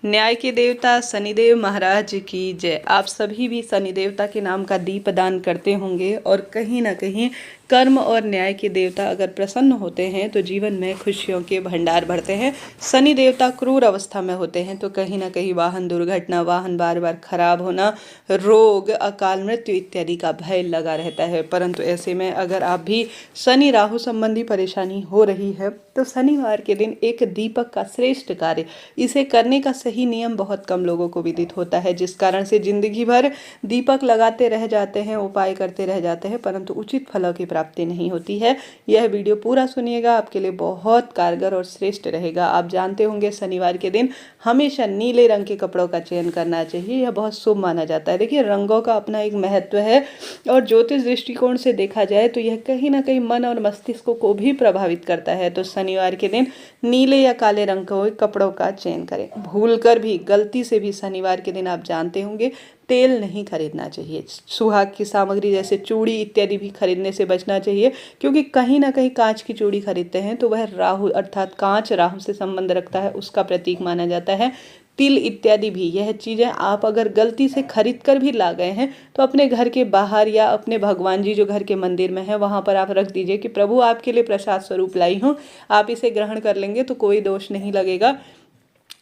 न्याय के देवता शनिदेव महाराज की जय। आप सभी भी शनि देवता के नाम का दीप दान करते होंगे और कहीं ना कहीं कर्म और न्याय के देवता अगर प्रसन्न होते हैं तो जीवन में खुशियों के भंडार भरते हैं। शनि देवता क्रूर अवस्था में होते हैं तो कहीं ना कहीं वाहन दुर्घटना, वाहन बार बार खराब होना, रोग, अकाल मृत्यु इत्यादि का भय लगा रहता है। परंतु ऐसे में अगर आप भी शनि राहु संबंधी परेशानी हो रही है तो शनिवार के दिन एक दीपक का श्रेष्ठ कार्य, इसे करने का सही नियम बहुत कम लोगों को विदित होता है, जिस कारण से जिंदगी भर दीपक लगाते रह जाते हैं, उपाय करते रह जाते हैं, परंतु उचित फलों की प्राप्ति नहीं होती है। यह वीडियो पूरा सुनिएगा, आपके लिए बहुत कारगर और श्रेष्ठ रहेगा। आप जानते होंगे शनिवार के दिन हमेशा नीले रंग के कपड़ों का चयन करना चाहिए, यह बहुत शुभ माना जाता है। देखिए, रंगों का अपना एक महत्व है और ज्योतिष दृष्टिकोण से देखा जाए तो यह कहीं ना कहीं मन और मस्तिष्क को भी प्रभावित करता है। तो शनिवार के दिन नीले या काले रंग के कपड़ों का चयन करें। भूलकर भी, गलती से भी शनिवार के दिन आप जानते होंगे तेल नहीं खरीदना चाहिए। सुहाग की सामग्री जैसे चूड़ी इत्यादि भी खरीदने से बचना चाहिए, क्योंकि कहीं ना कहीं कांच की चूड़ी खरीदते हैं तो वह राहु अर्थात कांच राहु से संबंध रखता है, उसका प्रतीक माना जाता है। तिल इत्यादि भी, यह चीज़ें आप अगर गलती से खरीद कर भी ला गए हैं तो अपने घर के बाहर या अपने भगवान जी जो घर के मंदिर में है वहाँ पर आप रख दीजिए कि प्रभु आपके लिए प्रसाद स्वरूप लाई हूँ, आप इसे ग्रहण कर लेंगे तो कोई दोष नहीं लगेगा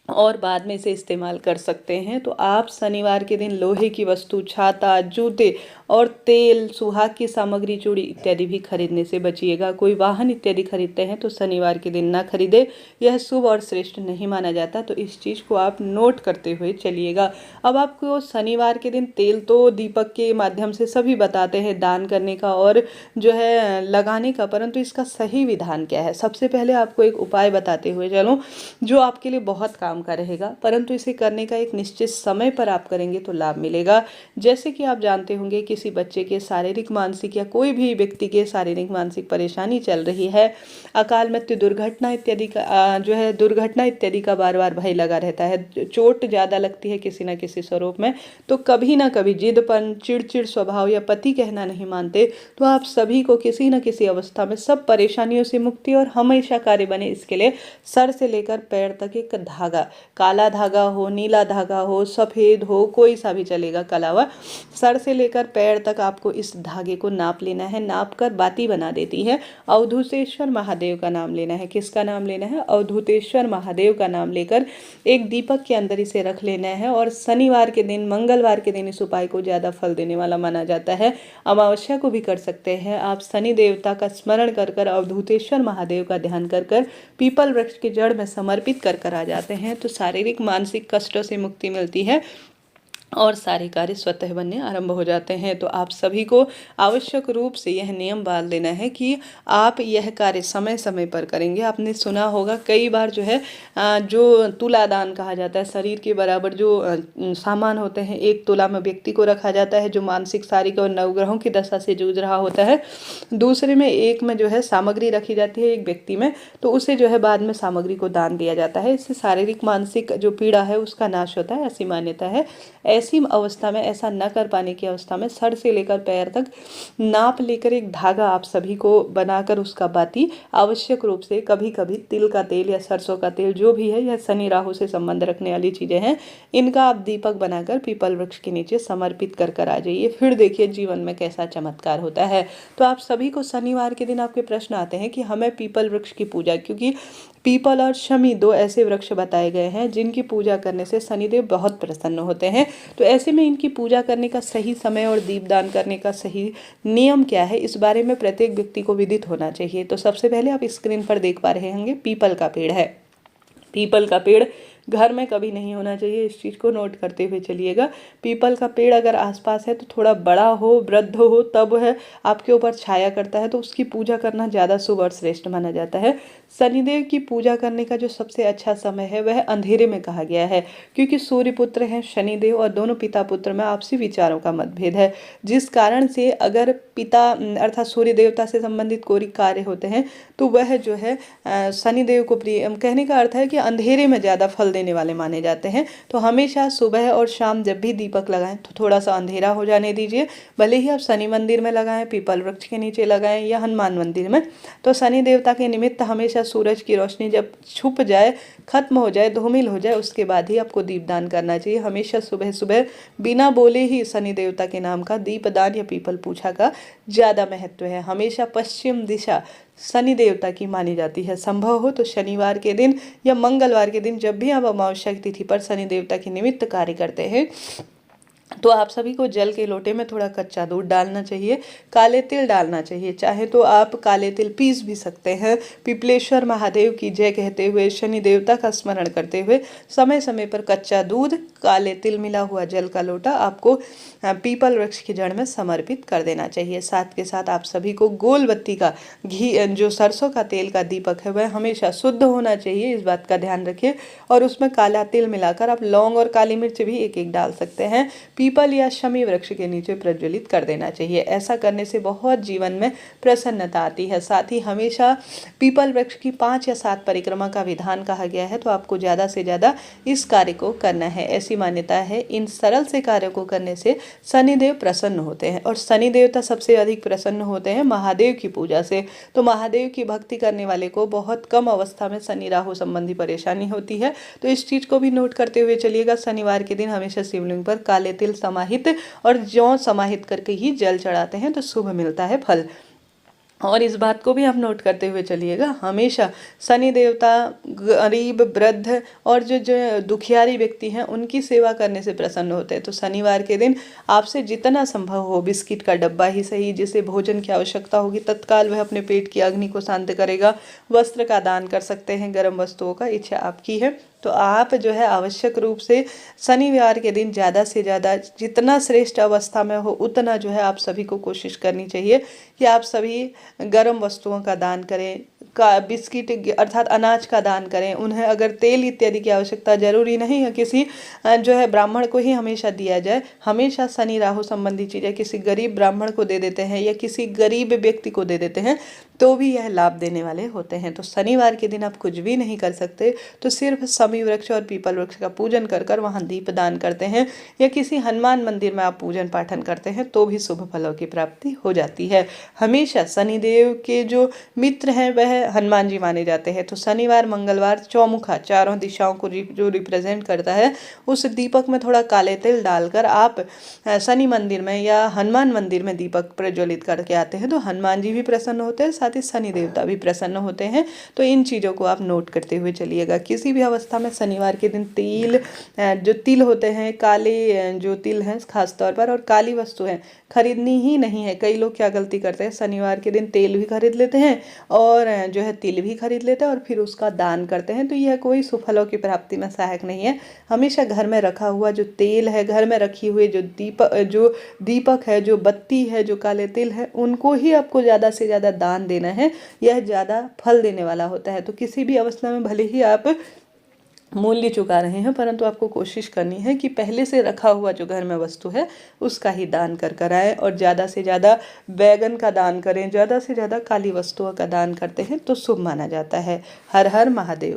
और बाद में इसे इस्तेमाल कर सकते हैं। तो आप शनिवार के दिन लोहे की वस्तु, छाता, जूते और तेल, सुहाग की सामग्री, चूड़ी इत्यादि भी खरीदने से बचिएगा। कोई वाहन इत्यादि खरीदते हैं तो शनिवार के दिन ना खरीदे, यह शुभ और श्रेष्ठ नहीं माना जाता। तो इस चीज़ को आप नोट करते हुए चलिएगा। अब आपको शनिवार के दिन तेल तो दीपक के माध्यम से सभी बताते हैं दान करने का और जो है लगाने का, परंतु इसका सही विधान क्या है। सबसे पहले आपको एक उपाय बताते हुए चलो जो आपके लिए बहुत काम का रहेगा, परंतु इसे करने का एक निश्चित समय पर आप करेंगे तो लाभ मिलेगा। जैसे कि आप जानते होंगे किसी बच्चे के शारीरिक, मानसिक या कोई भी व्यक्ति के शारीरिक मानसिक परेशानी चल रही है, अकाल मृत्यु, दुर्घटना इत्यादि का जो है दुर्घटना इत्यादि का बार बार भय लगा रहता है, चोट ज़्यादा लगती है किसी न किसी स्वरूप में, तो कभी ना कभी जिदपन, चिड़चिड़ स्वभाव या पति कहना नहीं मानते, तो आप सभी को किसी न किसी अवस्था में सब परेशानियों से मुक्ति और हमेशा कार्य बने, इसके लिए सर से लेकर पैर तक एक धागा, काला धागा हो, नीला धागा हो, सफ़ेद हो, कोई सा भी चलेगा, कलावा, सर से लेकर पैर तक आपको इस धागे को नाप लेना है। नाप कर बाती बना देती है, अवधूतेश्वर महादेव का नाम लेना है। किसका नाम लेना है? अवधूतेश्वर महादेव का नाम लेकर एक दीपक के अंदर इसे रख लेना है। और शनिवार के दिन, मंगलवार के दिन इस उपाय को ज़्यादा फल देने वाला माना जाता है। अमावस्या को भी कर सकते हैं आप। शनि देवता का स्मरण कर कर, अवधूतेश्वर महादेव का ध्यान कर कर पीपल वृक्ष की जड़ में समर्पित कर कर आ जाते हैं तो शारीरिक मानसिक कष्टों से मुक्ति मिलती है और सारे कार्य स्वतः बनने आरंभ हो जाते हैं। तो आप सभी को आवश्यक रूप से यह नियम बांध लेना है कि आप यह कार्य समय समय पर करेंगे। आपने सुना होगा कई बार जो है जो तुलादान कहा जाता है, शरीर के बराबर जो सामान होते हैं एक तुला में व्यक्ति को रखा जाता है जो मानसिक, शारीरिक और नवग्रहों की दशा से जूझ रहा होता है। दूसरे में एक में जो है सामग्री रखी जाती है एक व्यक्ति में, तो उसे जो है बाद में सामग्री को दान दिया जाता है। इससे शारीरिक मानसिक जो पीड़ा है उसका नाश होता है, ऐसी मान्यता है। ऐसी अवस्था में, ऐसा न कर पाने की अवस्था में सर से लेकर पैर तक नाप लेकर एक धागा आप सभी को बनाकर उसका बाती आवश्यक रूप से, कभी कभी तिल का तेल या सरसों का तेल जो भी है, यह शनि राहु से संबंध रखने वाली चीज़ें हैं, इनका आप दीपक बनाकर पीपल वृक्ष के नीचे समर्पित कर कर आ जाइए। फिर देखिए जीवन में कैसा चमत्कार होता है। तो आप सभी को शनिवार के दिन आपके प्रश्न आते हैं कि हमें पीपल वृक्ष की पूजा, क्योंकि पीपल और शमी दो ऐसे वृक्ष बताए गए हैं जिनकी पूजा करने से शनिदेव बहुत प्रसन्न होते हैं, तो ऐसे में इनकी पूजा करने का सही समय और दीपदान करने का सही नियम क्या है, इस बारे में प्रत्येक व्यक्ति को विदित होना चाहिए। तो सबसे पहले आप स्क्रीन पर देख पा रहे होंगे पीपल का पेड़ है। पीपल का पेड़ घर में कभी नहीं होना चाहिए, इस चीज़ को नोट करते हुए चलिएगा। पीपल का पेड़ अगर आसपास है तो थोड़ा बड़ा हो, वृद्ध हो, तब है आपके ऊपर छाया करता है तो उसकी पूजा करना ज़्यादा शुभ और श्रेष्ठ माना जाता है। शनिदेव की पूजा करने का जो सबसे अच्छा समय है वह अंधेरे में कहा गया है, क्योंकि सूर्य पुत्र हैं शनिदेव और दोनों पिता पुत्र में आपसी विचारों का मतभेद है, जिस कारण से अगर पिता अर्थात सूर्य देवता से संबंधित कोई कार्य होते हैं तो वह जो है शनिदेव को प्रिय, कहने का अर्थ है कि अंधेरे में ज़्यादा फल देने वाले माने जाते हैं। तो हमेशा सुबह और शाम जब भी दीपक लगाएं तो थोड़ा सा अंधेरा हो जाने दीजिए। भले ही आप शनि मंदिर में लगाएं, पीपल वृक्ष के नीचे लगाएं या हनुमान मंदिर में। तो शनि देवता के निमित्त हमेशा सूरज की रोशनी जब छुप जाए, खत्म हो जाए, धूमिल हो जाए, उसके बाद ही आपको दीपदान करना चाहिए। हमेशा सुबह सुबह बिना बोले ही शनि देवता के नाम का दीपदान या पीपल पूजा का ज़्यादा महत्व है। हमेशा पश्चिम दिशा शनि देवता की मानी जाती है। संभव हो तो शनिवार के दिन या मंगलवार के दिन जब भी आप अमावस्या की तिथि पर शनि देवता के निमित्त कार्य करते हैं तो आप सभी को जल के लोटे में थोड़ा कच्चा दूध डालना चाहिए, काले तिल डालना चाहिए। चाहे तो आप काले तिल पीस भी सकते हैं। पिपलेश्वर महादेव की जय कहते हुए, शनि देवता का स्मरण करते हुए समय समय पर कच्चा दूध, काले तिल मिला हुआ जल का लोटा आपको पीपल वृक्ष की जड़ में समर्पित कर देना चाहिए। साथ के साथ आप सभी को गोल बत्ती का घी, जो सरसों का तेल का दीपक है वह हमेशा शुद्ध होना चाहिए, इस बात का ध्यान रखिए। और उसमें काला तिल मिलाकर आप लौंग और काली मिर्च भी एक एक डाल सकते हैं। पीपल या शमी वृक्ष के नीचे प्रज्वलित कर देना चाहिए। ऐसा करने से बहुत जीवन में प्रसन्नता आती है। साथ ही हमेशा पीपल वृक्ष की 5 या 7 परिक्रमा का विधान कहा गया है, तो आपको ज़्यादा से ज़्यादा इस कार्य को करना है। ऐसी मान्यता है इन सरल से कार्यों को करने से शनिदेव प्रसन्न होते हैं। और शनि देवता सबसे अधिक प्रसन्न होते हैं महादेव की पूजा से। तो महादेव की भक्ति करने वाले को बहुत कम अवस्था में शनि राहु संबंधी परेशानी होती है। तो इस चीज़ को भी नोट करते हुए चलिएगा। शनिवार के दिन हमेशा शिवलिंग पर काले तिल समाहित और जौ समाहित करके ही जल चढ़ाते हैं तो शुभ मिलता है फल। और इस बात को भी आप नोट करते हुए चलिएगा, हमेशा शनि देवता गरीब, वृद्ध और जो दुखियारी व्यक्ति हैं उनकी सेवा करने से प्रसन्न होते हैं। तो शनिवार के दिन आपसे जितना संभव हो बिस्किट का डब्बा ही सही, जिसे भोजन की आवश्यकता होगी तत्काल वह अपने पेट की अग्नि को शांत करेगा। वस्त्र का दान कर सकते हैं, गर्म वस्तुओं का, इच्छा आपकी है। तो आप जो है आवश्यक रूप से शनिवार के दिन ज़्यादा से ज़्यादा जितना श्रेष्ठ अवस्था में हो उतना जो है आप सभी को कोशिश करनी चाहिए कि आप सभी गर्म वस्तुओं का दान करें, का बिस्किट अर्थात अनाज का दान करें। उन्हें अगर तेल इत्यादि की आवश्यकता जरूरी नहीं है, किसी जो है ब्राह्मण को ही हमेशा दिया जाए। हमेशा शनि राहु संबंधी चीज़ें किसी गरीब ब्राह्मण को दे देते हैं या किसी गरीब व्यक्ति को दे देते हैं तो भी यह लाभ देने वाले होते हैं। तो शनिवार के दिन आप कुछ भी नहीं कर सकते तो सिर्फ शमी वृक्ष और पीपल वृक्ष का पूजन कर कर वहाँ दीप दान करते हैं या किसी हनुमान मंदिर में आप पूजन पाठन करते हैं तो भी शुभ फलों की प्राप्ति हो जाती है। हमेशा शनिदेव के जो मित्र हैं वह हनुमान जी माने जाते हैं। तो शनिवार मंगलवार चौमुखा, चारों दिशाओं को जो रिप्रेजेंट करता है, उस दीपक में थोड़ा काले तिल डालकर आप शनि मंदिर में या हनुमान मंदिर में दीपक प्रज्वलित करके आते हैं तो हनुमान जी भी प्रसन्न होते हैं, साथ ही शनि देवता भी प्रसन्न होते हैं। तो इन चीज़ों को आप नोट करते हुए चलिएगा। किसी भी अवस्था में शनिवार के दिन तिल, जो तिल होते हैं, काले जो तिल हैं खास तौर पर, और काली वस्तुएं खरीदनी ही नहीं है। कई लोग क्या गलती करते हैं, शनिवार के दिन तेल भी खरीद लेते हैं और जो है तिल भी खरीद लेते हैं और फिर उसका दान करते हैं। तो यह कोई सुफलों की प्राप्ति में सहायक नहीं है। हमेशा घर में रखा हुआ जो तेल है, घर में रखी हुई जो दीपक है, जो बत्ती है, जो काले तिल है, उनको ही आपको ज़्यादा से ज़्यादा दान देना है। यह ज़्यादा फल देने वाला होता है। तो किसी भी अवस्था में भले ही आप मूल्य चुका रहे हैं, परंतु आपको कोशिश करनी है कि पहले से रखा हुआ जो घर में वस्तु है उसका ही दान कर कर आए। और ज़्यादा से ज़्यादा बैगन का दान करें, ज़्यादा से ज़्यादा काली वस्तुओं का दान करते हैं तो शुभ माना जाता है। हर हर महादेव।